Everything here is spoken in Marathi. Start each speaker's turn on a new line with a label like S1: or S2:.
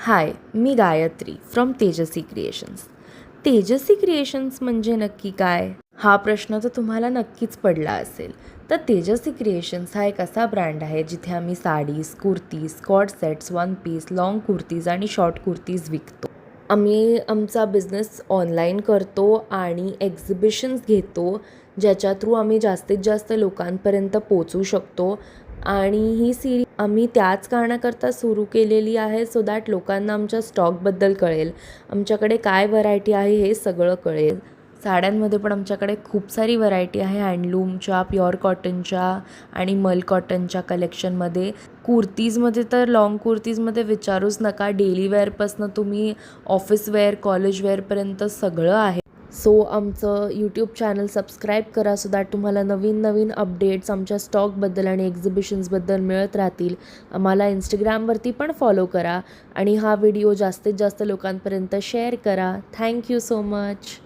S1: High, me Gayatri from Tejashwi creations. Tejashwi creations म्हणजे नक्की काय? हा प्रश्न तर तुम्हाला नक्कीच पडला असेल. तर तेजस्वी क्रिएशन्स हा एक असा ब्रँड आहे जिथे आम्ही saris, kurtis, cord sets, one piece, long kurtis आणि शॉर्ट कुर्तीज विकतो. आम्ही आमचा बिझनेस ऑनलाईन करतो आणि एक्झिबिशन्स घेतो, ज्याच्या थ्रू आम्ही जास्तीत जास्त लोकांपर्यंत पोचू शकतो. आणि ही सिरीज आम्ही त्याच कारणाकरता सुरू केलेली आहे सो दॅट लोकांना आमच्या स्टॉकबद्दल कळेल, आमच्याकडे काय व्हरायटी आहे हे सगळं कळेल. साड्यांमध्ये पण आमच्याकडे खूप सारी व्हरायटी आहे, हँडलूमच्या, प्युअर कॉटनच्या आणि मल कॉटनच्या कलेक्शनमध्ये. कुर्तीजमध्ये तर लाँग कुर्तीजमध्ये विचारूच नका, डेली वेअरपासनं तुम्ही ऑफिस वेअर, कॉलेज वेअरपर्यंत सगळं आहे. सो आमचं यूट्यूब चॅनल सबस्क्राईब करा सो दॅट तुम्हाला नवीन नवीन अपडेट्स आमच्या स्टॉकबद्दल आणि एक्झिबिशन्सबद्दल मिळत राहतील. आम्हाला इंस्टाग्रामवरती पण फॉलो करा आणि हा व्हिडिओ जास्तीत जास्त लोकांपर्यंत शेअर करा. Thank you so much.